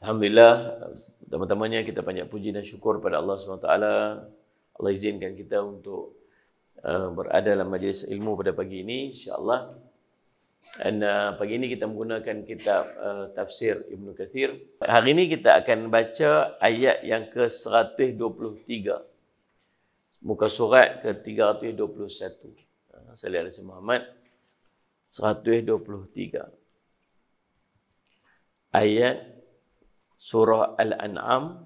Alhamdulillah, pertama-tamanya kita banyak puji dan syukur pada Allah SWT. Allah izinkan kita untuk berada dalam majlis ilmu pada pagi ini, insyaAllah. Dan pagi ini kita menggunakan kitab tafsir Ibn Kathir. Hari ini kita akan baca ayat yang ke-123. Muka surat ke-321. Saya lihat Rasul Muhammad 123. Ayat Surah Al-An'am,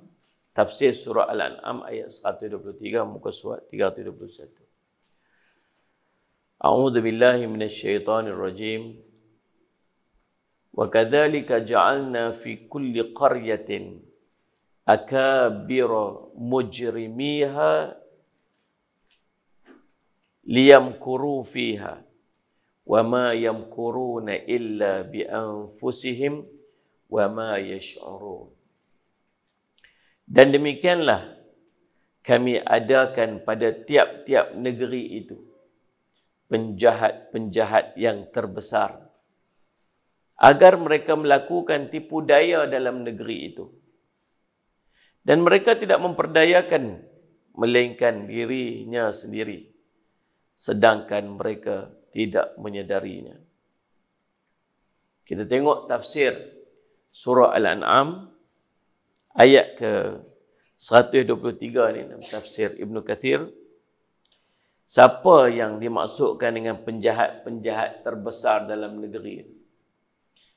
tafsir Surah Al-An'am ayat 123, muka surat 321. A'udzu billahi minasyaitonir rajim. Wa kadzalika ja'alna fi kulli qaryatin akabira mujrimiha liyamkuru fiha wa ma yamkuruna illa bi anfusihim wa ma yash'urun. Dan demikianlah kami adakan pada tiap-tiap negeri itu penjahat-penjahat yang terbesar agar mereka melakukan tipu daya dalam negeri itu. Dan mereka tidak memperdayakan melainkan dirinya sendiri, sedangkan mereka tidak menyadarinya. Kita tengok tafsir Surah Al-An'am ayat ke-123 ni dalam tafsir Ibn Kathir. Siapa yang dimaksudkan dengan penjahat-penjahat terbesar dalam negeri ini?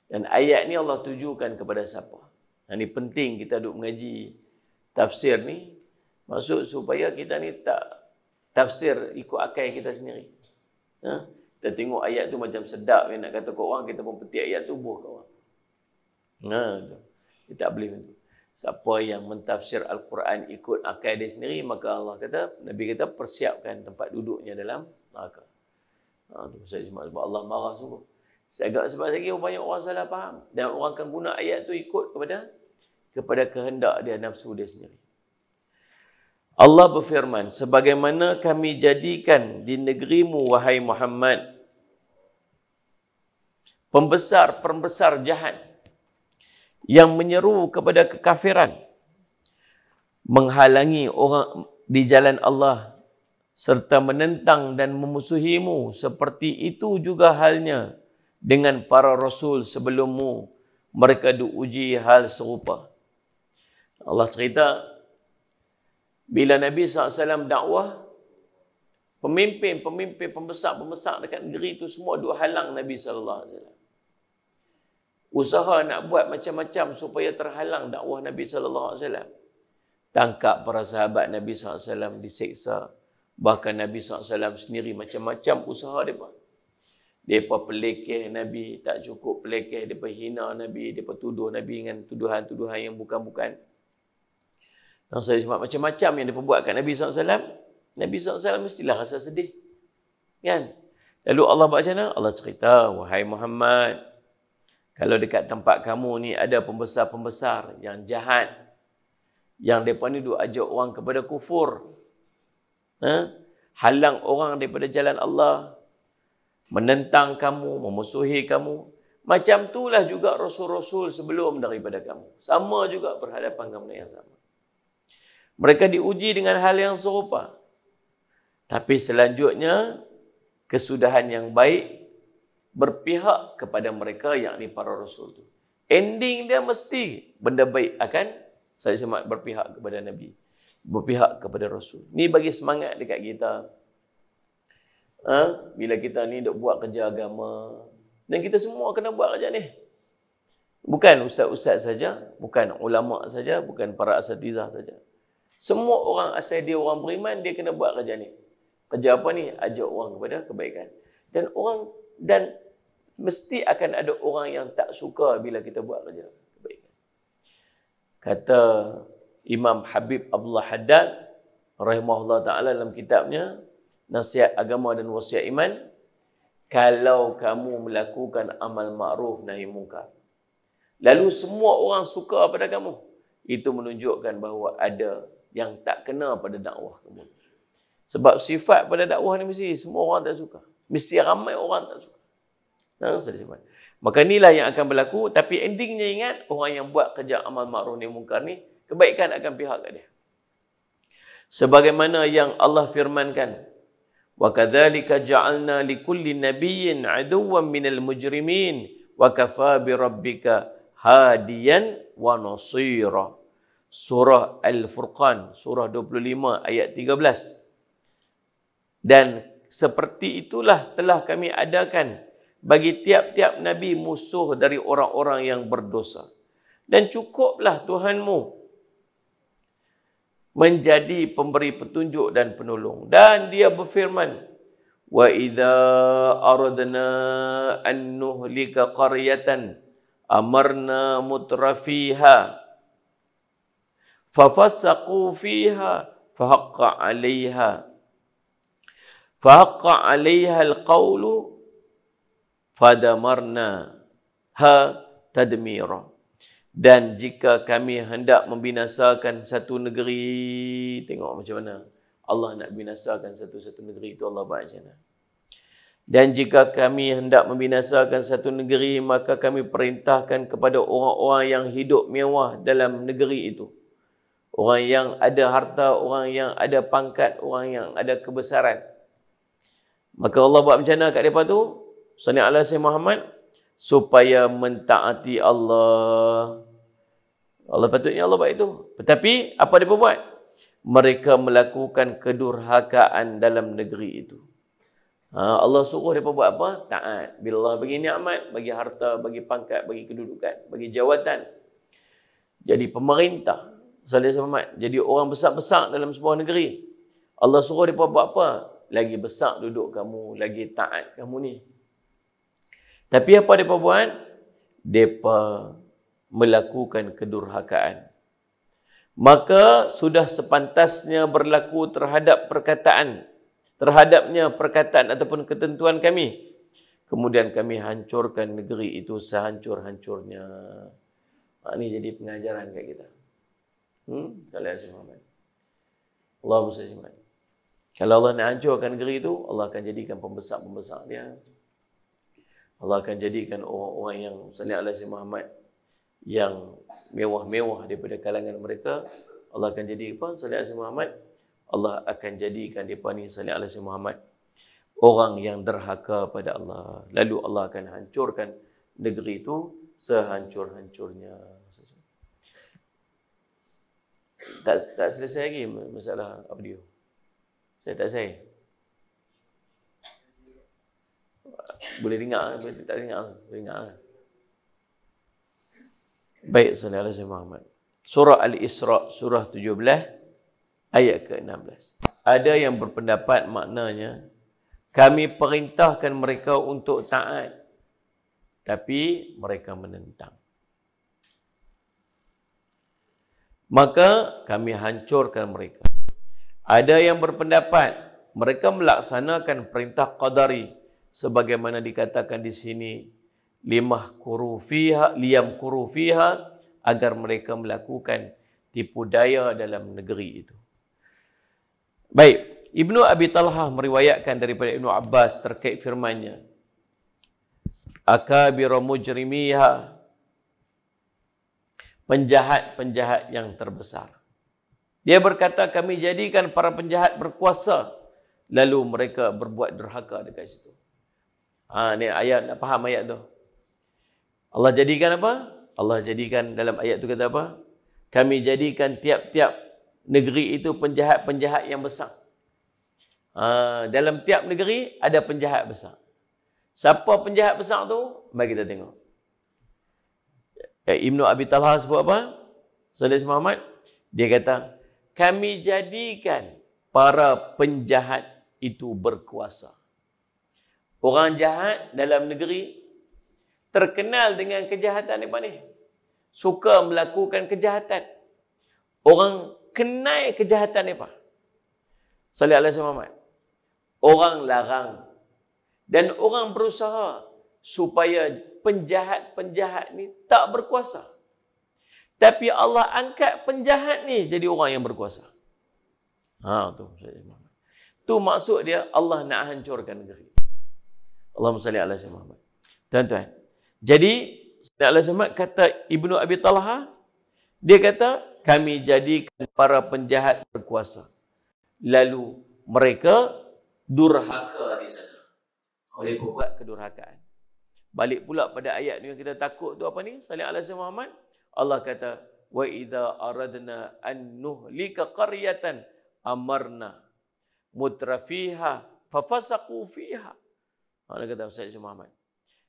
Dan ayat ni Allah tujukan kepada siapa? Ini penting kita duduk mengaji tafsir ni. Maksud supaya kita ni tak tafsir ikut akal kita sendiri. Kita tengok ayat tu macam sedap. Nak kata ke orang, kita pun petik ayat tu buah ke orang. Kita tak boleh macam tu. Siapa yang mentafsir Al-Quran ikut akal dia sendiri, maka Allah kata, Nabi kata persiapkan tempat duduknya dalam neraka. Sebab Allah marah sungguh. Sebab lagi banyak orang salah faham. Dan orang akan guna ayat tu ikut kepada kehendak dia, nafsu dia sendiri. Allah berfirman, sebagaimana kami jadikan di negerimu, wahai Muhammad, pembesar-pembesar jahat yang menyeru kepada kekafiran, menghalangi orang di jalan Allah, serta menentang dan memusuhimu. Seperti itu juga halnya dengan para rasul sebelummu. Mereka diuji hal serupa. Allah cerita, bila Nabi SAW dakwah, pemimpin-pemimpin, pembesar-pembesar dekat negeri itu semua duk halang Nabi SAW. Usaha nak buat macam-macam supaya terhalang dakwah Nabi SAW. Tangkap para sahabat Nabi SAW diseksa. Bahkan Nabi SAW sendiri macam-macam usaha mereka. Mereka pelekeh Nabi, tak cukup pelekeh, mereka hina Nabi, mereka tuduh Nabi dengan tuduhan-tuduhan yang bukan-bukan. Dan saya sebab macam-macam yang mereka buat kat Nabi SAW. Nabi SAW mestilah rasa sedih. Kan? Lalu Allah buat macam mana? Allah cerita, wahai Muhammad, kalau dekat tempat kamu ni ada pembesar-pembesar yang jahat, yang mereka ni duk ajak orang kepada kufur, halang orang daripada jalan Allah, menentang kamu, memusuhi kamu. Macam itulah juga rasul-rasul sebelum daripada kamu. Sama juga berhadapan kamu yang sama. Mereka diuji dengan hal yang serupa. Tapi selanjutnya, kesudahan yang baik berpihak kepada mereka, yakni para rasul tu. Ending dia mesti benda baik akan saya semak berpihak kepada Nabi, berpihak kepada rasul. Ni bagi semangat dekat kita. Bila kita ni duk buat kerja agama, dan kita semua kena buat kerja ni. Bukan ustaz-ustaz saja, bukan ulama saja, bukan para asatizah saja. Semua orang asal dia orang beriman, dia kena buat kerja ni. Kerja apa ni? Ajak orang kepada kebaikan. Dan mesti akan ada orang yang tak suka bila kita buat kerja kebaikan. Kata Imam Habib Abdullah Haddad rahimahullah ta'ala dalam kitabnya Nasihat Agama dan Wasiat Iman, kalau kamu melakukan amal ma'ruf nahi munkar, lalu semua orang suka pada kamu, itu menunjukkan bahawa ada yang tak kena pada dakwah kamu. Sebab sifat pada dakwah ni mesti semua orang tak suka. Mesti ramai orang tak suka. Maka inilah yang akan berlaku. Tapi endingnya ingat, orang yang buat kerja amal ma'ruf nahi munkar ni, kebaikan akan pihak kat dia. Sebagaimana yang Allah firmankan, wa kadzalika ja'alna likulli nabiyyin aduwwan minal mujrimin wa kafa bi rabbika hadiyan wa nasira. Surah Al-Furqan, surah 25 ayat 13. Dan seperti itulah telah kami adakan bagi tiap-tiap nabi musuh dari orang-orang yang berdosa. Dan cukuplah Tuhanmu menjadi pemberi petunjuk dan penolong. Dan dia berfirman, wa idza aradna an nuhlika qaryatan amarna mutrafiha fafasaqu fiha fahaqqa 'alaiha alqawlu fadamarna ha tadmira. Dan jika kami hendak membinasakan satu negeri, tengok macam mana Allah nak binasakan satu-satu negeri itu, Allah buat macam mana. Dan jika kami hendak membinasakan satu negeri, maka kami perintahkan kepada orang-orang yang hidup mewah dalam negeri itu, orang yang ada harta, orang yang ada pangkat, orang yang ada kebesaran. Maka Allah buat macam mana kat mereka tu? Sallallahu alaihi wasallam Muhammad, supaya mentaati Allah. Allah patutnya Allah buat itu. Tetapi apa dia buat? Mereka melakukan kedurhakaan dalam negeri itu. Allah suruh mereka buat apa? Taat. Bila Allah bagi nikmat, bagi harta, bagi pangkat, bagi kedudukan, bagi jawatan, jadi pemerintah, Sallallahu alaihi wasallam, jadi orang besar-besar dalam sebuah negeri, Allah suruh mereka buat apa? Lagi besar duduk kamu, lagi taat kamu ni. Tapi apa mereka buat? Mereka melakukan kedurhakaan. Maka sudah sepantasnya berlaku terhadapnya perkataan ataupun ketentuan kami. Kemudian kami hancurkan negeri itu sehancur-hancurnya. Ini jadi pengajaran kat kita. Sallallahu alaihi wasallam. Allahumma salli. Kalau Allah nak hancurkan negeri itu, Allah akan jadikan pembesar-pembesar dia. Allah akan jadikan orang-orang yang sallallahu alaihi wasallam Muhammad yang mewah-mewah daripada kalangan mereka. Allah akan jadi apa? Sallallahu alaihi wasallam Muhammad. Allah akan jadikan mereka ni sallallahu alaihi wasallam Muhammad orang yang derhaka pada Allah. Lalu Allah akan hancurkan negeri itu sehancur-hancurnya. Tak selesai lagi masalah audio. Saya tak selesai. Boleh dengar, boleh tak dengar, boleh dengar. Baik, sallallahu alaihi Muhammad. Surah Al-Isra, surah 17, ayat ke-16. Ada yang berpendapat maknanya, kami perintahkan mereka untuk taat, tapi mereka menentang. Maka kami hancurkan mereka. Ada yang berpendapat mereka melaksanakan perintah qadari sebagaimana dikatakan di sini, liyamkuru fiha, agar mereka melakukan tipu daya dalam negeri itu. Baik, Ibnu Abi Talhah meriwayatkan daripada Ibnu Abbas terkait firman-Nya, akabiru mujrimiha, penjahat-penjahat yang terbesar. Dia berkata, kami jadikan para penjahat berkuasa, lalu mereka berbuat derhaka dekat situ. Ni ayat, nak faham ayat tu? Allah jadikan apa? Allah jadikan dalam ayat tu kata apa? Kami jadikan tiap-tiap negeri itu penjahat-penjahat yang besar. Dalam tiap negeri ada penjahat besar. Siapa penjahat besar tu? Mari kita tengok. Ibnu Abi Talhah sebut apa? Sallallahu Muhammad, dia kata, kami jadikan para penjahat itu berkuasa. Orang jahat dalam negeri terkenal dengan kejahatan mereka ni. Suka melakukan kejahatan. Orang kenal kejahatan mereka. Sallallahu alaihi wasallam. Orang larang. Dan orang berusaha supaya penjahat-penjahat ni tak berkuasa. Tapi Allah angkat penjahat ni jadi orang yang berkuasa. Tu maksud dia, Allah nak hancurkan negeri. Allahumma salli ala sayyidina Muhammad. Tuan-tuan, Jadi, Sayyidina Al-Samad kata Ibnu Abi Talha, dia kata, kami jadikan para penjahat berkuasa. Lalu mereka durhaka di sana. Oleh buat kedurhakaan. Balik pula pada ayat ni yang kita takut tu apa ni? Salih ala Muhammad. Allah kata, wa idza aradna an nuhlika qaryatan amarna mutrafiha fafasaqu fiha. Allah kata Sayyidina Muhammad.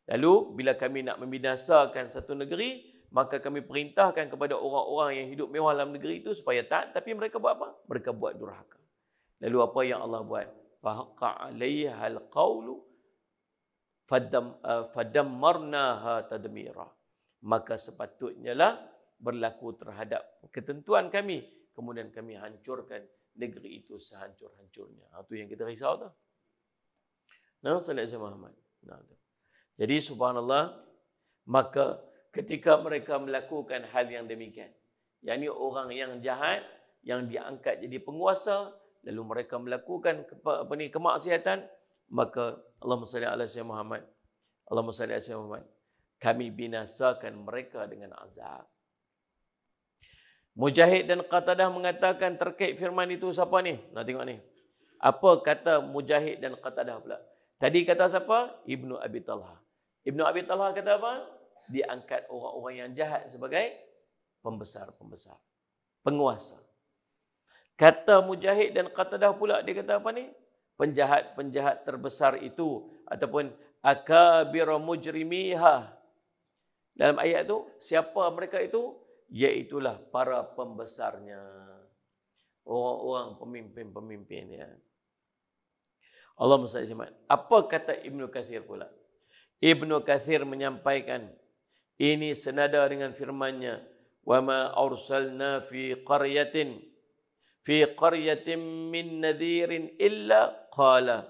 Lalu bila kami nak membinasakan satu negeri, maka kami perintahkan kepada orang-orang yang hidup mewah dalam negeri itu supaya taat, tapi mereka buat apa? Mereka buat durhaka. Lalu apa yang Allah buat? Fahaqqa 'alaiha al-qawlu fadammarnaha tadmira. Maka sepatutnya lah berlaku terhadap ketentuan kami, kemudian kami hancurkan negeri itu sehancur-hancurnya. Itu yang kita risau tu. Nah, Sayyidina Muhammad. Nah, tu. Jadi subhanallah, maka ketika mereka melakukan hal yang demikian, yakni orang yang jahat yang diangkat jadi penguasa, lalu mereka melakukan kemaksiatan, maka Allahumma salli ala sayyidina Muhammad. Allahumma salli ala sayyidina Muhammad. Kami binasakan mereka dengan azab. Mujahid dan Qatadah mengatakan terkait firman itu siapa ni? Nak tengok ni. Apa kata Mujahid dan Qatadah pula? Tadi kata siapa? Ibnu Abi Talha. Ibnu Abi Talha kata apa? Diangkat orang-orang yang jahat sebagai pembesar-pembesar, penguasa. Kata Mujahid dan Qatadah pula, dia kata apa ni? Penjahat-penjahat terbesar itu ataupun akabir mujrimiha. Dalam ayat itu, siapa mereka itu? Iaitulah para pembesarnya. Orang-orang pemimpin-pemimpinnya. Allah SWT. Apa kata Ibnu Katsir pula? Ibnu Katsir menyampaikan, ini senada dengan firman-Nya, wa ma arsalna fi qaryatin min nadhirin illa qala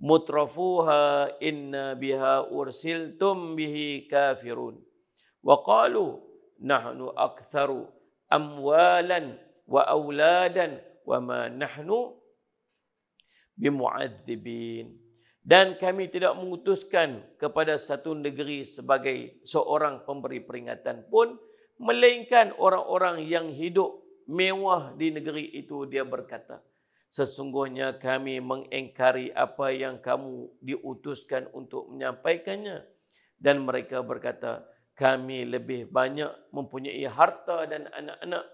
mutrafuha inna biha ursiltum bihi kafirun wa qalu nahnu aktsaru amwalan wa auladan wa ma nahnu bimu'adzibin. Dan kami tidak mengutuskan kepada satu negeri sebagai seorang pemberi peringatan pun, melainkan orang-orang yang hidup mewah di negeri itu. Dia berkata, sesungguhnya kami mengingkari apa yang kamu diutuskan untuk menyampaikannya. Dan mereka berkata, kami lebih banyak mempunyai harta dan anak-anak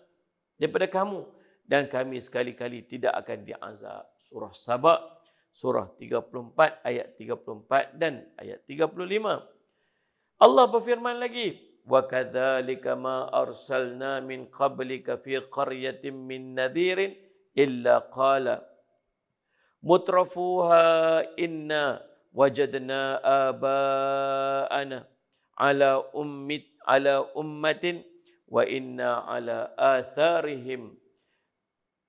daripada kamu, dan kami sekali-kali tidak akan diazab. Surah Saba, surah 34 ayat 34 dan ayat 35. Allah berfirman lagi, wa kadzalika ma arsalna min qablika fi qaryatin min nadhirin illa qala mutrafuha inna wajadna aba'ana ala ummatin wa inna ala atharihim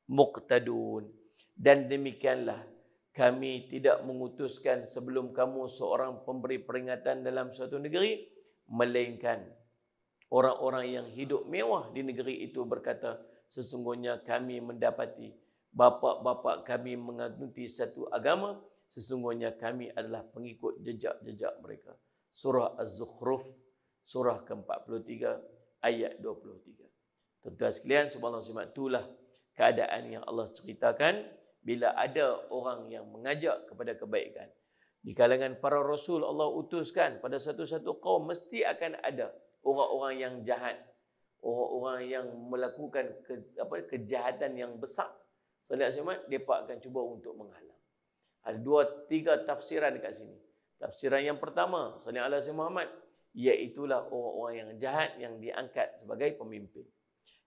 muqtadun. Dan demikianlah kami tidak mengutuskan sebelum kamu seorang pemberi peringatan dalam suatu negeri, melainkan orang-orang yang hidup mewah di negeri itu berkata, sesungguhnya kami mendapati bapa-bapa kami mengaguti satu agama, sesungguhnya kami adalah pengikut jejak-jejak mereka. Surah Az-Zukhruf, surah ke-43, ayat 23. Tuan-tuan sekalian, subhanallah, itulah keadaan yang Allah ceritakan bila ada orang yang mengajak kepada kebaikan. Di kalangan para rasul Allah utuskan pada satu-satu kaum mesti akan ada orang-orang yang jahat, orang-orang yang melakukan kejahatan yang besar. Saudara-saudara, mereka akan cuba untuk menghalang. Ada 2-3 tafsiran dekat sini. Tafsiran yang pertama, Sayyidina Muhammad, iaitulah orang-orang yang jahat yang diangkat sebagai pemimpin.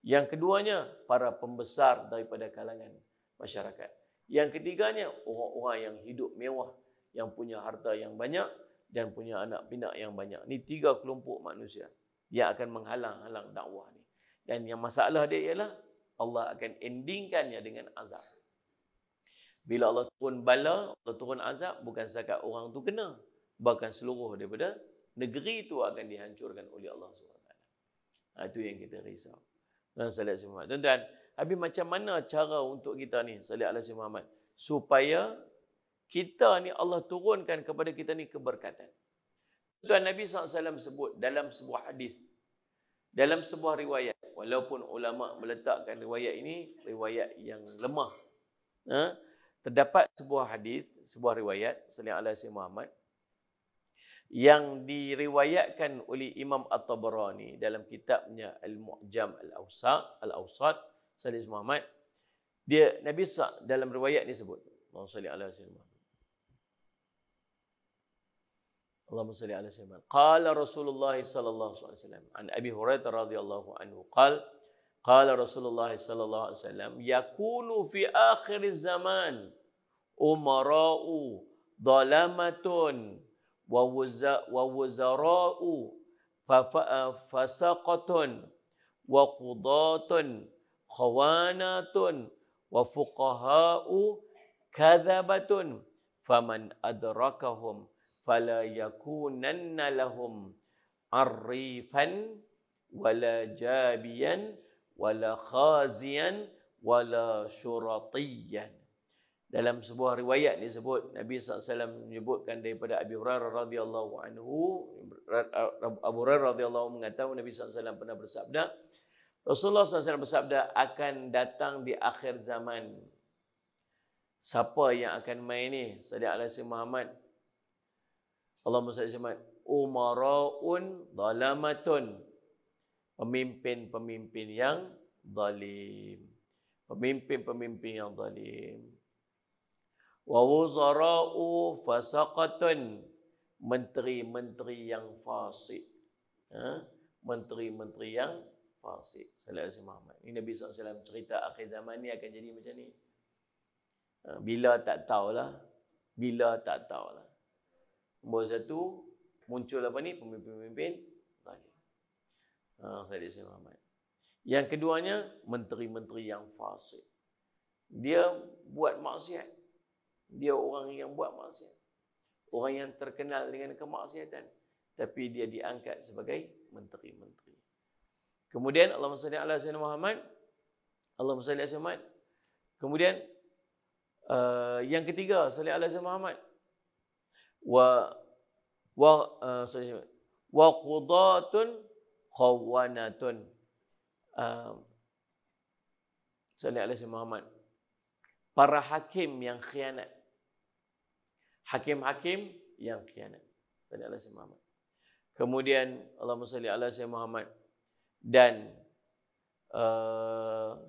Yang keduanya, para pembesar daripada kalangan masyarakat. Yang ketiganya, orang-orang yang hidup mewah, yang punya harta yang banyak dan punya anak pinak yang banyak. Ini 3 kelompok manusia yang akan menghalang-halang dakwah ni. Dan yang masalah dia ialah Allah akan endingkannya dengan azab. Bila Allah turun bala, Allah turun azab, bukan setakat orang tu kena, bahkan seluruh daripada negeri itu akan dihancurkan oleh Allah SWT. Itu yang kita risau. Dan sallallahu alaihi wasallam. Dan habis macam mana cara untuk kita ni, sallallahu alaihi Muhammad, supaya kita ni Allah turunkan kepada kita ni keberkatan. Tuan Nabi SAW sebut dalam sebuah hadis, dalam sebuah riwayat, walaupun ulama meletakkan riwayat ini riwayat yang lemah, terdapat sebuah hadis, sebuah riwayat sallallahu alaihi wasallam Muhammad yang diriwayatkan oleh Imam At-Tabarani dalam kitabnya Al-Mu'jam Al-Awsat sallallahu Muhammad. Dia Nabi dalam riwayat ni sebut, Allahumma salli ala sayyidina Muhammad. Allahumma salli ala sayyidina Muhammad. Qala Rasulullah sallallahu alaihi wasallam an Abi Hurairah radhiyallahu anhu qala Rasulullah sallallahu alaihi wasallam yakunu fi akhir zaman umara'u dhalamatun wa wuzara'u fasaqatun wa qudatun khawanatun wa fuqaha'u kadhabatun faman adrakahum fala yakunanna lahum arifan wala jabiyan wala khaziyan wala syuratiyan. Dalam sebuah riwayat disebut Nabi SAW menyebutkan daripada Abi Hurairah radhiyallahu anhu, Abu Hurairah radhiyallahu anhu mengatakan Nabi SAW pernah bersabda, Rasulullah SAW bersabda, akan datang di akhir zaman. Siapa yang akan main ni? Sallallahu alaihi wasallam Muhammad. Allahumma salli Muhammad. Umara'un dhalamatun. Pemimpin-pemimpin yang zalim. Pemimpin-pemimpin yang zalim. Wa wuzara'u fasaqatun, menteri-menteri yang fasik. Menteri-menteri yang fasik. Sallallahu alaihi Muhammad. Ini Nabi SAW cerita akhir zaman ni akan jadi macam ni. Bila tak tahulah. Bila tak tahulah. Nombor satu, muncul apa ni? Pemimpin-pemimpin zalim. Sallallahu alaihi Muhammad. Yang keduanya, menteri-menteri yang fasik. Dia buat maksiat. Dia orang yang buat maksiat. Orang yang terkenal dengan kemaksiatan. Tapi dia diangkat sebagai menteri-menteri. Kemudian Allahumma salli ala sayyidina Muhammad. Allahumma salli ala sayyidina Muhammad. Kemudian yang ketiga, salli ala sayyidina Muhammad. Wa qudatun khawanatun. Salli ala sayyidina Muhammad. Para hakim yang khianat. Hakim-hakim yang khianat. Salli ala sayyidina Muhammad. Kemudian Allahumma salli ala sayyidina Muhammad. Dan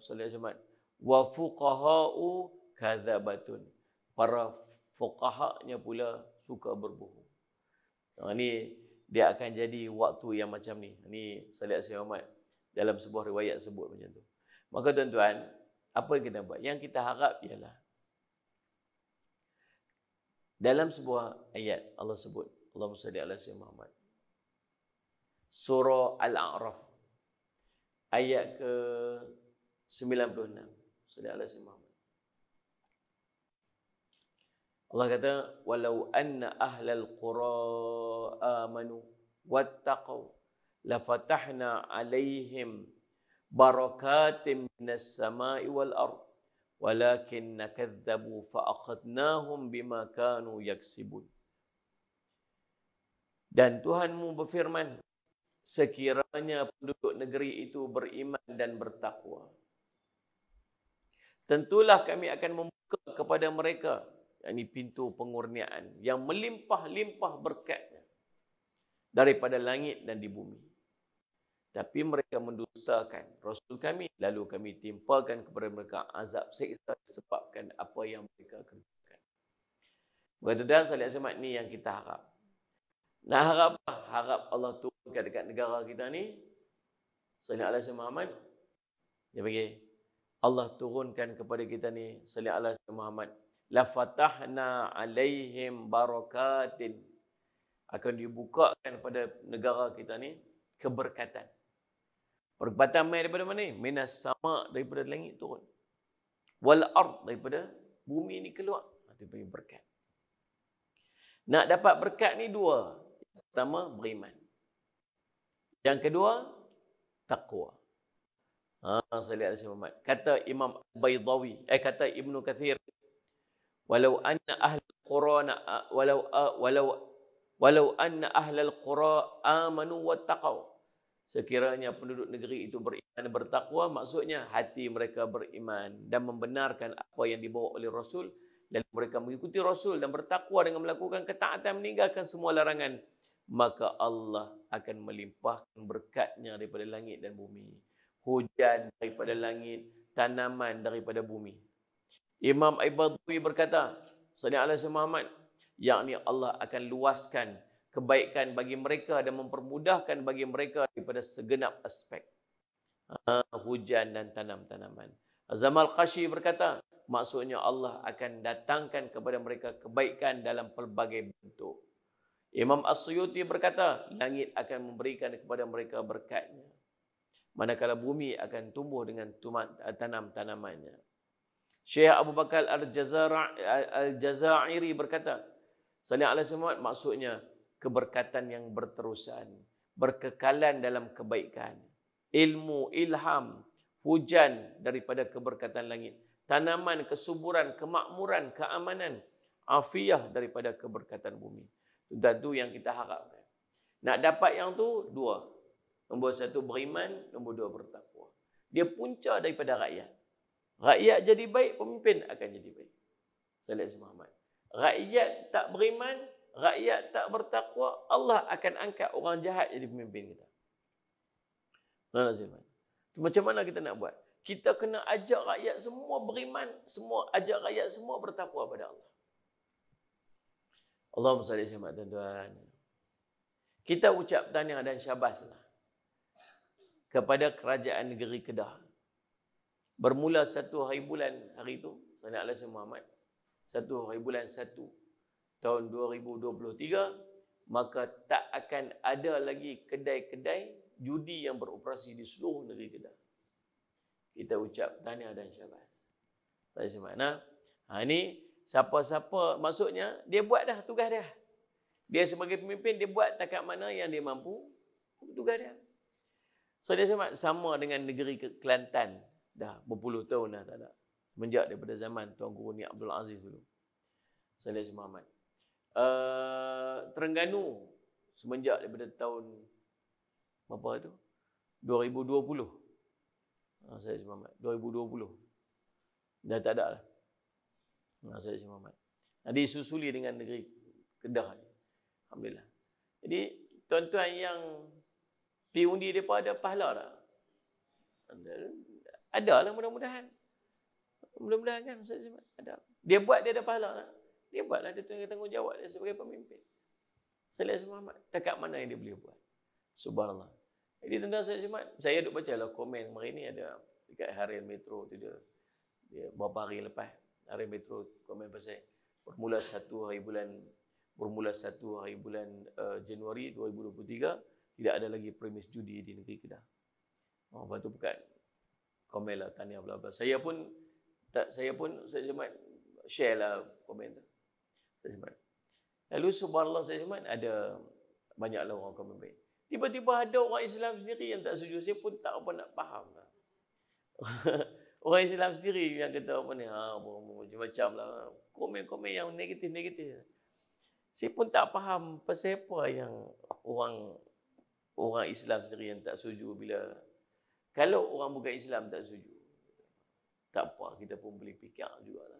salli ala Muhammad. Wa fuqaha'u kadzabatun. Para fuqahanya pula suka berbohong. Ini dia akan jadi waktu yang macam ni. Ini salli ala sayyidina Muhammad. Dalam sebuah riwayat sebut macam tu. Maka tuan-tuan, apa yang kita buat? Yang kita harap ialah dalam sebuah ayat Allah sebut, Allahumma salli ala sayyidina Muhammad. Surah Al-A'raf ayat ke-96. Salli ala sayyidina Muhammad. Allah kata, walau anna ahlal qura amanu wattaqau lafatahna alaihim barakatim minas sama'i wal ard walakinna kadzabu fa'akhadnahum bima kanu yaksibun. Dan Tuhanmu berfirman, sekiranya penduduk negeri itu beriman dan bertakwa, tentulah kami akan membuka kepada mereka, yakni pintu pengurniaan yang melimpah-limpah berkatnya daripada langit dan di bumi. Tapi mereka mendustakan Rasul kami, lalu kami timpakan kepada mereka azab siksa disebabkan apa yang mereka kerjakan. Mudah-mudahan salih azmat ni yang kita harap. Nak harap apa? Harap Allah turunkan dekat negara kita ni. Salih ala Muhammad. Dia bagi Allah turunkan kepada kita ni salih ala Muhammad. La fatahna alaihim barakatin. Akan dibukakan pada negara kita ni keberkatan. Berkatan mai daripada mana ni? Minas sama, daripada langit turun. Wal ard, daripada bumi ni keluar. Itu punya berkat. Nak dapat berkat ni dua. Yang pertama, beriman. Yang kedua, taqwa. Sallallahu alaihi wasallam. Kata Imam Baydawi, kata Ibnu Kathir, walau anna ahli qurana walau Walau anna ahlal qura amanu wattaqau. Sekiranya penduduk negeri itu beriman dan bertakwa, maksudnya hati mereka beriman dan membenarkan apa yang dibawa oleh Rasul, lalu mereka mengikuti Rasul dan bertakwa dengan melakukan ketaatan, meninggalkan semua larangan, maka Allah akan melimpahkan berkatnya daripada langit dan bumi. Hujan daripada langit, tanaman daripada bumi. Imam Al-Badawi berkata, sallallahu alaihi Muhammad, yakni Allah akan luaskan kebaikan bagi mereka dan mempermudahkan bagi mereka daripada segenap aspek. Hujan dan tanam-tanaman. Zamal Qashi berkata, maksudnya Allah akan datangkan kepada mereka kebaikan dalam pelbagai bentuk. Imam As-Suyuti berkata, langit akan memberikan kepada mereka berkatnya, manakala bumi akan tumbuh dengan tanam-tanamannya. Syekh Abu Bakar Al-Jazairi berkata, sallallahu alaihi wasallam, maksudnya keberkatan yang berterusan, berkekalan dalam kebaikan, ilmu, ilham, hujan daripada keberkatan langit, tanaman, kesuburan, kemakmuran, keamanan, afiah daripada keberkatan bumi. Itu yang kita harapkan. Nak dapat yang tu dua. Nombor satu beriman, nombor dua bertakwa. Dia punca daripada rakyat. Rakyat jadi baik, pemimpin akan jadi baik. Sallallahu alaihi Muhammad. Rakyat tak beriman, rakyat tak bertakwa, Allah akan angkat orang jahat jadi pemimpin kita. Macam mana kita nak buat? Kita kena ajak rakyat semua beriman, semua ajak rakyat semua bertakwa pada Allah. Allahumma salli alaihi wasallam, tuan-tuan. Kita ucap tahniah dan syabaslah kepada kerajaan negeri Kedah. Bermula 1 hari bulan hari itu, sallallahu alaihi Muhammad, 1 hari bulan 1 tahun 2023, maka tak akan ada lagi kedai-kedai judi yang beroperasi di seluruh negeri Kedah. Kita ucap tahniah dan syabas. Saya mana? Ini siapa-siapa, maksudnya dia buat dah tugas dia. Dia sebagai pemimpin, dia buat takat mana yang dia mampu, tugas dia. So dia sama dengan negeri Kelantan, dah berpuluh tahun dah tak ada. Semenjak daripada zaman Tuan Guru Ni Abdul Aziz dulu. Sallallahu Muhammad. Terengganu semenjak daripada tahun berapa itu? 2020. Sallallahu Muhammad. 2020. Dah tak ada lah. Sallallahu Muhammad. Jadi susuli dengan negeri Kedah ni. Alhamdulillah. Jadi tuan-tuan yang pergi undi mereka ada pahala tak? Ada lah mudah-mudahan. Mudah-mudahan kan ada. Dia buat dia ada pahala tak? Dia buatlah, dia tanggungjawab dia sebagai pemimpin. Sallallahu Muhammad. Takat mana yang dia boleh buat? Subhanallah. Jadi tentang saya duk baca lah komen hari ni ada dekat Harian Metro tu dia beberapa hari lepas Harian Metro komen pasal bermula 1 hari bulan Januari 2023 tidak ada lagi premis judi di negeri Kedah. Lepas tu bukan komen lah tahniah bla bla. Saya pun share lah komen tu. Lalu subhanallah ada banyaklah orang komen baik. Tiba-tiba ada orang Islam sendiri yang tak setuju. Saya pun tak apa nak faham lah. Orang Islam sendiri yang kata apa ni, macam-macam lah. Komen-komen yang negatif-negatif. Saya pun tak faham pasal apa yang orang Islam sendiri yang tak setuju bila kalau orang bukan Islam tak setuju. Tak apa, kita pun boleh fikir jugalah.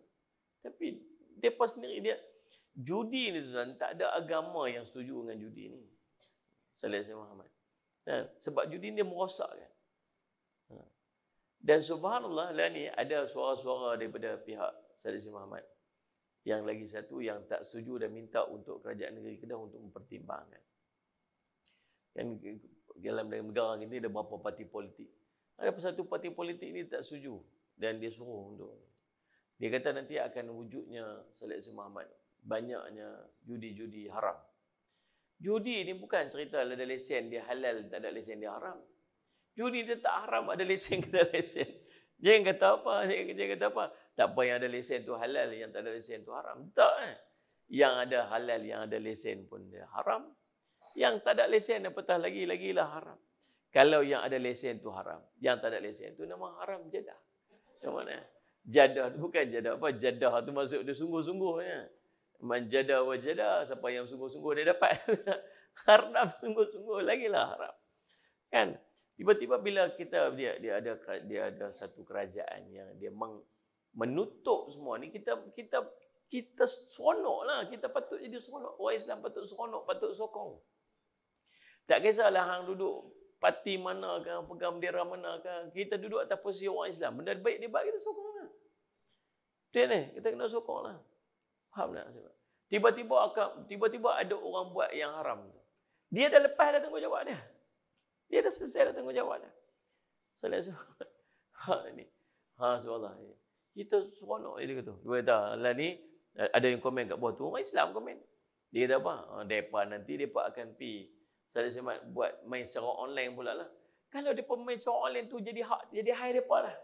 Tapi mereka sendiri dia judi ni tuan, tak ada agama yang setuju dengan judi ni. Sallallahu Muhammad. Sebab judi ni dia merosakkan. Dan subhanallah lah ni ada suara-suara daripada pihak Sallallahu Muhammad. Yang lagi satu yang tak setuju dan minta untuk kerajaan negeri Kedah untuk mempertimbangkan. Kan dalam negara kita ada beberapa parti politik. Ada satu parti politik ni tak setuju dan dia suruh untuk. Dia kata nanti akan wujudnya Sallallahu Muhammad banyaknya judi-judi haram. Judi ni bukan cerita ada lesen dia halal, tak ada lesen dia haram. Judi dia tak haram, ada lesen ke tak lesen. Jangan kata apa, jangan kata apa. Tak apa yang ada lesen tu halal, yang tak ada lesen tu haram. Tak Yang ada halal, yang ada lesen pun dia haram. Yang tak ada lesen apatah lagilah haram. Kalau yang ada lesen tu haram, yang tak ada lesen tu nama haram jadah. Macam mana? Jadah bukan jadah apa? Jadah tu maksud dia sungguh-sungguhnya. Manjada wajada, siapa yang sungguh-sungguh dia dapat. Harap sungguh-sungguh lagi lah harap. Kan? Tiba-tiba bila dia ada satu kerajaan yang dia menutup semua ni, kita seronoklah, kita patut jadi seronok. Orang Islam patut seronok, patut sokong. Tak kisahlah hang duduk parti mana ke, pegang bendera mana ke, kita duduk atas posisi orang Islam. Benda baik dia buat, kita sokonglah. Betul ni, kita kena sokonglah. Faham tak? Tiba-tiba ada orang buat yang haram tu. Dia dah lepas dah tanggungjawab dia. Dia dah selesai dah tanggungjawab dia. Selesai. Subhanallah. Kita seronok dia kata. Dia kata, lah ni ada yang komen kat bawah tu, orang Islam komen. Dia kata apa? Depa nanti depa akan pi Saudara Semat buat main secara online pula lah. Kalau depa main secara online tu jadi hak depa lah.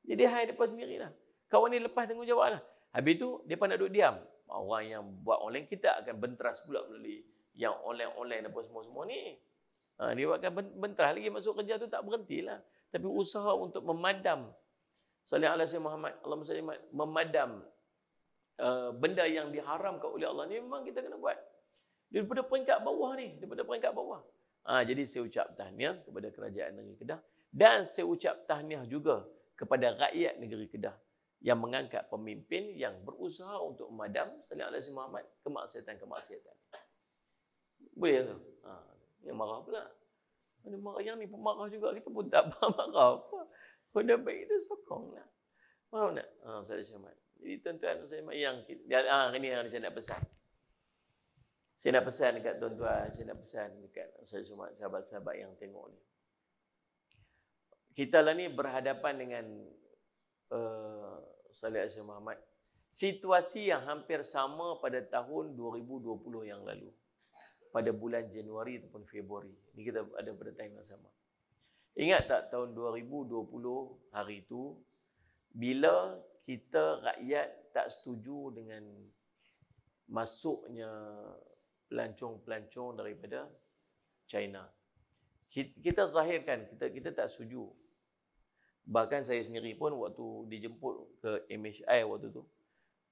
Jadi hak depa sendirilah. Kawan ni lepas tanggungjawab lah. Habis tu depa nak duduk diam. Orang yang buat online kita akan benteras pula melalui yang online apa semua ni. Dia akan benteras lagi, masuk kerja tu tak berhentilah. Tapi usaha untuk memadam sallallahu alaihi Muhammad, Allahumma salli memadam benda yang diharamkan oleh Allah ni memang kita kena buat. Daripada peringkat bawah ni, jadi saya ucap tahniah kepada kerajaan negeri Kedah dan saya ucap tahniah juga kepada rakyat negeri Kedah yang mengangkat pemimpin yang berusaha untuk memadam sallallahu alaihi Muhammad kemaksiatan. Boleh tu? Yang marah pula. Yang ni pun marah juga. Kita pun tak marah apa. Benda baik itu sokonglah. Faham tak? Saya Syahmat. Jadi tuan-tuan saya yang ini yang saya nak pesan. Saya nak pesan dekat tuan-tuan, saya nak pesan dekat saya Syahmat, sahabat-sahabat yang tengok ni. Kita lah ni berhadapan dengan sallallahu alaihi Muhammad. Situasi yang hampir sama pada tahun 2020 yang lalu. Pada bulan Januari ataupun Februari. Ini kita ada pada time yang sama. Ingat tak tahun 2020 hari itu, bila kita rakyat tak setuju dengan masuknya pelancong-pelancong daripada China. Kita zahirkan, kita tak setuju. Bahkan saya sendiri pun waktu dijemput ke MHI waktu tu,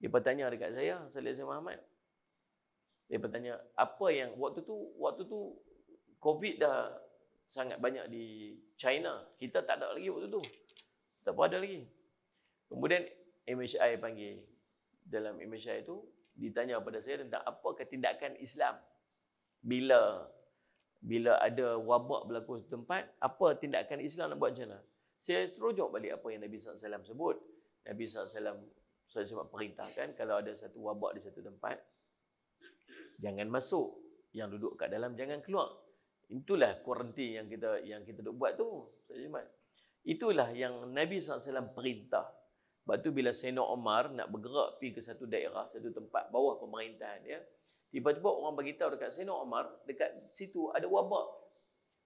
dia bertanya dekat saya, Salih Muhammad, dia bertanya, apa yang waktu tu COVID dah sangat banyak di China. Kita tak ada lagi waktu tu. Tak ada lagi. Kemudian MHI panggil. Dalam MHI itu ditanya pada saya tentang apa ketindakan Islam bila ada wabak berlaku di tempat, apa tindakan Islam nak buat macam mana? Saya terujuk balik apa yang Nabi SAW sebut. Nabi SAW perintahkan kalau ada satu wabak di satu tempat, jangan masuk, yang duduk kat dalam jangan keluar. Itulah kuarantin yang kita duk buat tu. Itulah yang Nabi SAW perintah. Sebab tu bila Sayyidina Umar nak bergerak pergi ke satu daerah, satu tempat bawah pemerintahan dia, tiba-tiba orang beritahu dekat Sayyidina Umar, dekat situ ada wabak.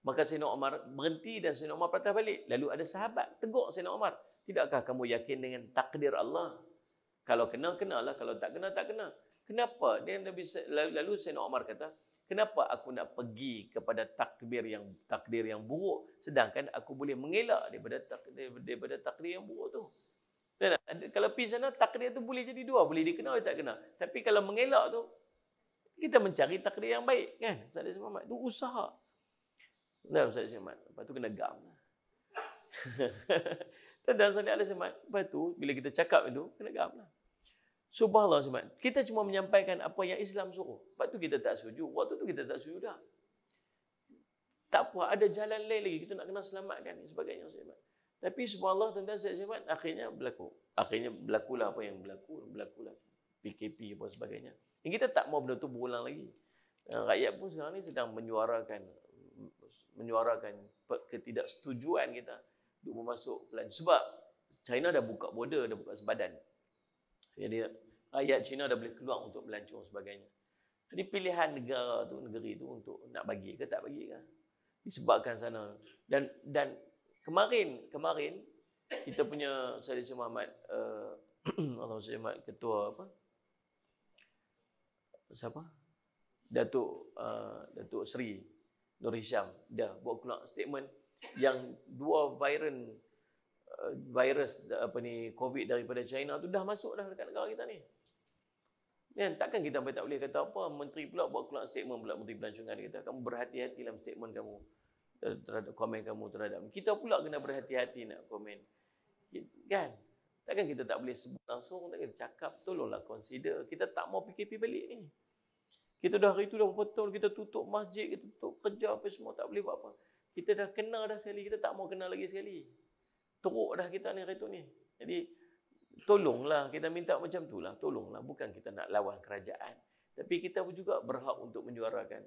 Maka Sayyidina Umar berhenti dan Sayyidina Umar patah balik. Lalu ada sahabat tegur Sayyidina Umar, tidakkah kamu yakin dengan takdir Allah? Kalau kena, kenalah. Kalau tak kena, tak kena. Kenapa? Lalu Sayyidina Umar kata, kenapa aku nak pergi kepada takdir yang buruk, sedangkan aku boleh mengelak daripada takdir yang buruk tu. Dan kalau pergi sana, takdir tu boleh jadi dua, boleh dikena atau tak kena. Tapi kalau mengelak tu, kita mencari takdir yang baik, kan? Ustaz Muhammad tu usaha. Nah, Ustaz Muhammad, lepas tu kena gam. Dan Ustaz Muhammad, lepas tu bila kita cakap itu, kena gam lah. Subhanallah, Ustaz, kita cuma menyampaikan apa yang Islam suruh. Lepas tu kita tak setuju. Waktu tu kita tak setuju dah. Tak apa, ada jalan lain lagi. Kita nak kena selamatkan dan sebagainya, Ustaz. Tapi subhanallah, tuan-tuan, Ustaz, akhirnya berlaku. Akhirnya berlakulah apa yang berlakulah. PKP apa sebagainya. Yang kita tak mau benda tu berulang lagi. Rakyat pun sekarang ni sedang menyuarakan ketidaksetujuan kita untuk memasuk pelancong. Sebab China dah buka border, dah buka sempadan. Jadi rakyat China dah boleh keluar untuk melancong sebagainya. Jadi pilihan negeri tu untuk nak bagi ke tak bagi ke. Disebabkan sana. Dan kemarin kita punya Sayyid Muhammad Allah ketua apa? Siapa? Datuk Seri Nur Hisham dah buat keluar statement yang dua virus COVID daripada China tu dah masuk dah dekat negara kita ni. Kan? Takkan kita tak boleh kata apa, menteri pula buat keluar statement pula, menteri pelancongan dia kata, kamu berhati-hati dalam statement kamu, terhadap komen kamu terhadap. Kita pula kena berhati-hati nak komen. Kan? Takkan kita tak boleh sebut langsung, tak kita cakap, tolonglah consider. Kita tak mau PKP balik ni. Kita dah hari tu dah berapa tahun, kita tutup masjid, kita tutup kerja, apa semua, tak boleh buat apa. Kita dah kena dah sekali, kita tak mau kena lagi sekali. Teruk dah kita ni hari tu ni. Jadi, tolonglah, kita minta macam tu lah, tolonglah. Bukan kita nak lawan kerajaan. Tapi kita juga berhak untuk menyuarakan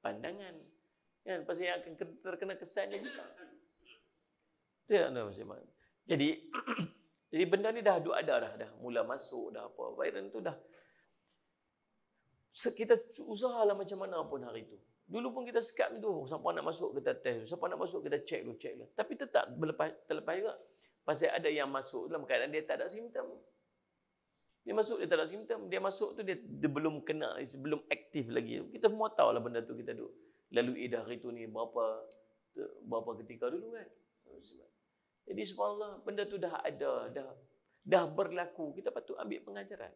pandangan. Kan? Pasal yang akan terkena kesannya kita. Tidak ada macam. Jadi, jadi benda ni dah ada dah mula masuk dah apa. Virus tu dah. Kita usahalah macam mana pun hari tu. Dulu pun kita sekat tu, siapa nak masuk kita test, siapa nak masuk kita check dulu. Tapi tetap terlepas juga. Pasal ada yang masuk dalam keadaan dia tak ada simptom. Dia masuk, dia tak ada simptom. Dia masuk tu, dia belum kena, belum aktif lagi. Kita semua tahu lah benda tu kita duduk lalui dah hari tu ni berapa ketika dulu kan. Jadi subhanallah, benda tu dah ada, dah berlaku. Kita patut ambil pengajaran.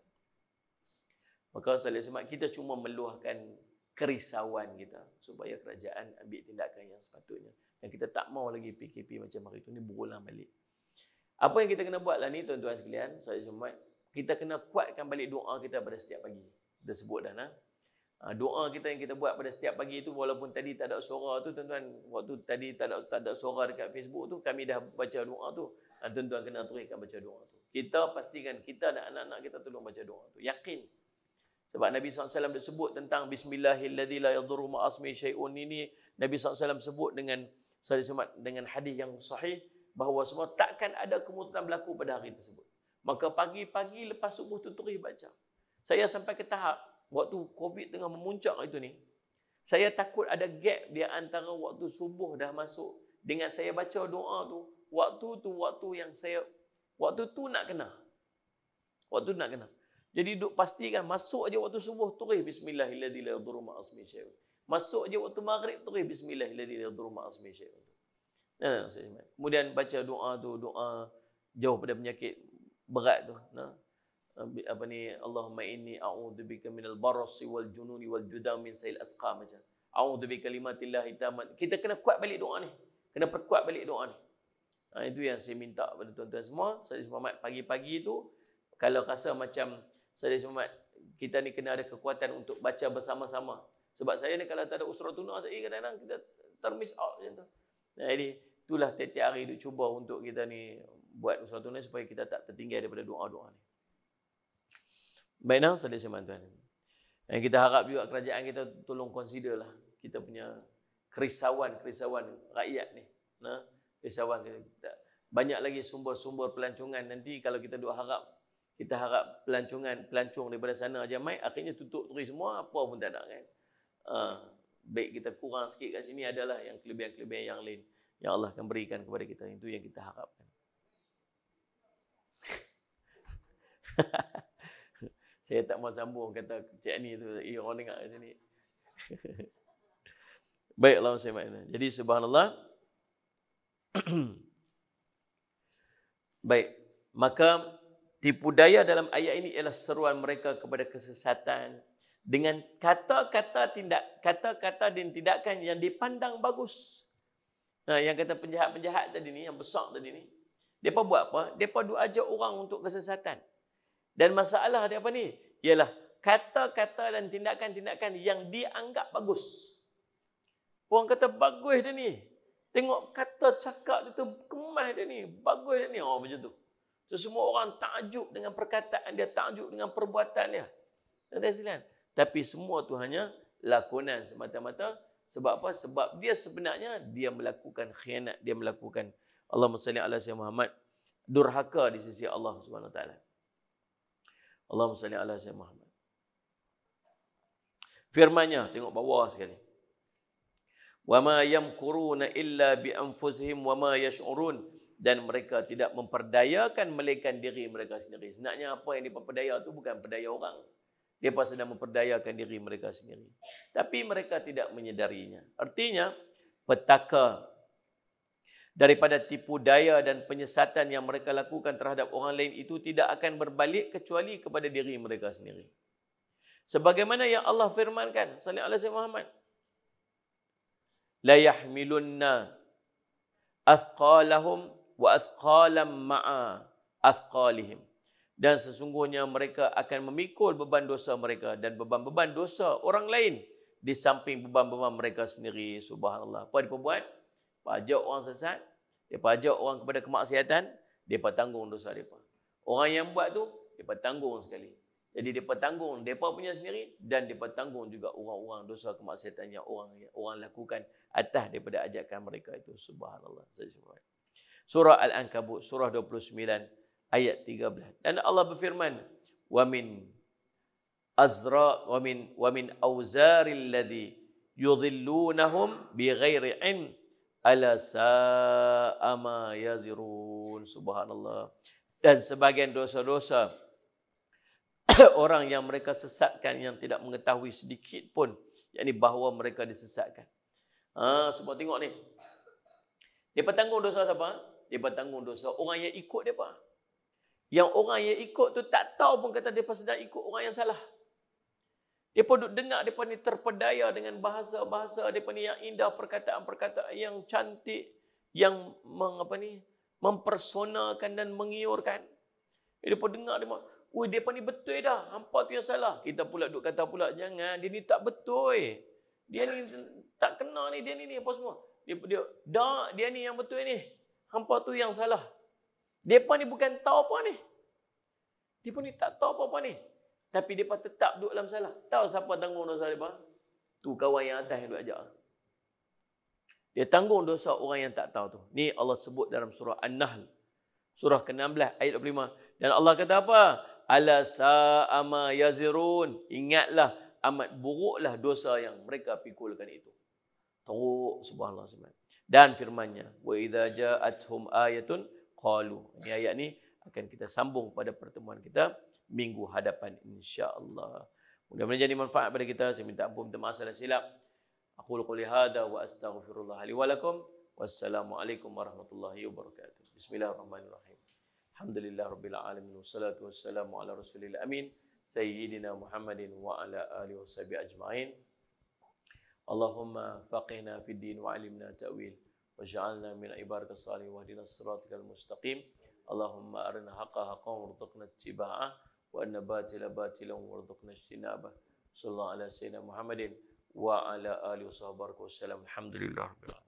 Maka kita cuma meluahkan kerisauan kita supaya kerajaan ambil tindakan yang sepatutnya. Dan kita tak mau lagi PKP macam hari tu ni berulang balik. Apa yang kita kena buat lah ni tuan-tuan sekalian, kita kena kuatkan balik doa kita pada setiap pagi. Kita sebut dah nah. Doa kita yang kita buat pada setiap pagi itu, walaupun tadi tak ada suara tu tuan-tuan, waktu tadi tak ada suara dekat Facebook tu, kami dah baca doa tu. Tuan-tuan kena teruskan baca doa tu. Kita pastikan kita dan anak-anak kita tolong baca doa tu. Yakin. Sebab Nabi SAW sebut tentang Bismillahilladzi la yadurru ma'asmi syai'un ini. Nabi SAW sebut dengan hadis yang sahih bahawa semua takkan ada kemudaratan berlaku pada hari tersebut. Maka pagi-pagi lepas subuh tu terus baca. Saya sampai ke tahap waktu COVID tengah memuncak itu ni, saya takut ada gap di antara waktu subuh dah masuk dengan saya baca doa tu. Waktu tu nak kena. Waktu nak kena. Jadi duk pastikan masuk aja waktu subuh terus Bismillahilladzi la yadurru ma'asmi syai'un. Masuk aja waktu maghrib terus Bismillahilladzi la yadurru ma'asmi syai'un. Kemudian baca doa tu, doa jauh pada penyakit berat tu. Allahumma inni a'udzubika minal barasi wal jununi wal judam min sayil asqam macam. A'udzubika kalimatillahi tammat. Kita kena kuat balik doa ni. Kena perkuat balik doa ni. Itu yang saya minta pada tuan-tuan semua. Saya Muhammad pagi-pagi tu, kalau rasa macam saya Muhammad, kita ni kena ada kekuatan untuk baca bersama-sama. Sebab saya ni kalau tak ada usra tunah, saya kadang-kadang kita termiss out macam tu. Jadi itulah tiap-tiap hari duk cuba untuk kita ni buat usra tunah supaya kita tak tertinggal daripada doa-doa ni. Baiklah, saudara semua tuan. Dan kita harap juga kerajaan kita tolong consider lah kita punya kerisauan rakyat ni. Kerisauan kita. Banyak lagi sumber-sumber pelancongan nanti kalau kita harap pelancong daripada sana aja mai, akhirnya tutup terus semua, apa pun tak ada kan. Baik kita kurang sikit kat sini adalah yang kelebihan-kelebihan yang lain yang Allah akan berikan kepada kita. Itu yang kita harapkan. Saya tak mau sambung kata cik ni tu, orang dengar kat sini. Baik, Allah saya makna. Jadi subhanallah. Baik, maka tipu daya dalam ayat ini ialah seruan mereka kepada kesesatan dengan kata-kata dan tindakan yang dipandang bagus. Yang kata penjahat-penjahat tadi ni, yang besar tadi ni, depa buat apa? Depa duk ajak orang untuk kesesatan. Dan masalah dia apa ni? Ialah kata-kata dan tindakan-tindakan yang dianggap bagus. Orang kata bagus dia ni. Tengok kata cakap dia tu, kemas dia ni, bagus dia ni. Macam tu. So, semua orang takjub dengan perkataan dia, takjub dengan perbuatan dia. Tapi semua tu hanya lakonan semata-mata. Sebab apa? Sebab dia sebenarnya dia melakukan khianat, dia melakukan Allahumma salli ala sayyidina Muhammad, durhaka di sisi Allah Subhanahu wa taala. Allahumma salli ala sayyidina Muhammad. Firman-Nya tengok bawah sekali. Wa ma yamkuruna illa bi anfusihim wa ma yash'urun, dan mereka tidak memperdayakan melainkan diri mereka sendiri. Sebenarnya apa yang diperdaya tu bukan perdaya orang. Mereka sedang memperdayakan diri mereka sendiri. Tapi mereka tidak menyedarinya. Artinya, petaka daripada tipu daya dan penyesatan yang mereka lakukan terhadap orang lain itu tidak akan berbalik kecuali kepada diri mereka sendiri. Sebagaimana yang Allah firmankan, sallallahu alaihi Muhammad, la yahmilunna athqalahum wa athqalam ma'a athqalihim. Dan sesungguhnya mereka akan memikul beban dosa mereka dan beban-beban dosa orang lain di samping beban-beban mereka sendiri. Subhanallah. Apa dia buat? Pajak orang sesat, dia pajak orang kepada kemaksiatan, dia tanggung dosa mereka. Orang yang buat tu, dia tanggung sekali. Jadi dia tanggung mereka punya sendiri dan dia tanggung juga orang-orang dosa kemaksiatan yang orang lakukan atas daripada ajakan mereka itu. Subhanallah. Surah Al-Ankabut, surah 29 ayat 13. Dan Allah berfirman, wa min auzaril ladzi yudhillunahum bighairi ilm ala sa'a ma yazirun. Subhanallah. Dan sebagian dosa-dosa orang yang mereka sesatkan yang tidak mengetahui sedikit pun, yakni bahawa mereka disesatkan. Sebab tengok ni. Depa tanggung dosa siapa? Depa tanggung dosa orang yang ikut depa. Yang orang yang ikut tu tak tahu pun kata depa sedang ikut orang yang salah. Depa duk dengar depa ni terpedaya dengan bahasa-bahasa depa ni yang indah, perkataan-perkataan yang cantik, yang mempersonakan dan mengiurkan. Depa dengar depa, "Oi, depa ni betul dah, hampa tu yang salah." Kita pula duk kata pula, "Jangan, dia ni tak betul. Dia ni tak kena ni, dia ni apa semua." Dia ni yang betul ni. Hampa tu yang salah. Depa ni bukan tahu apa ni. Depa ni tak tahu apa-apa ni. Tapi depa tetap duduk dalam salah. Tahu siapa tanggung dosa depa? Tu kawan yang atas yang duk ajak. Dia tanggung dosa orang yang tak tahu tu. Ni Allah sebut dalam surah An-Nahl. Surah ke-16 ayat 25. Dan Allah kata apa? Ala sa'a ma yazirun. Ingatlah, amat buruklah dosa yang mereka pikulkan itu. Teruk, subhanallah. Dan firman-Nya, wa idza ja'atuhum ayatun qalu. Ini ayat ni akan kita sambung pada pertemuan kita minggu hadapan, insya-Allah. Mudah-mudahan jadi manfaat pada kita. Saya minta ampun, minta maaf salah silap. Aku qouli hadza wa astaghfirullah li wa lakum. Wassalamualaikum warahmatullahi wabarakatuh. Bismillahirrahmanirrahim. Alhamdulillahirabbil alamin wassalatu wassalamu ala rasulil amin sayyidina Muhammadin wa ala alihi washabihi ajmain. Allahumma faqihna fid din wa 'allimna ta'wil waj'alna min ibadakas salihin wahdinas siratal mustaqim. Allahumma arina haqqa haqqan warzuqna ittiba'ah wa anna batila batilan warzuqna ijtinabah. Sallallahu ala sayyidina Muhammadin wa ala alihi washabihi wasallam. Alhamdulillah rabbil alamin.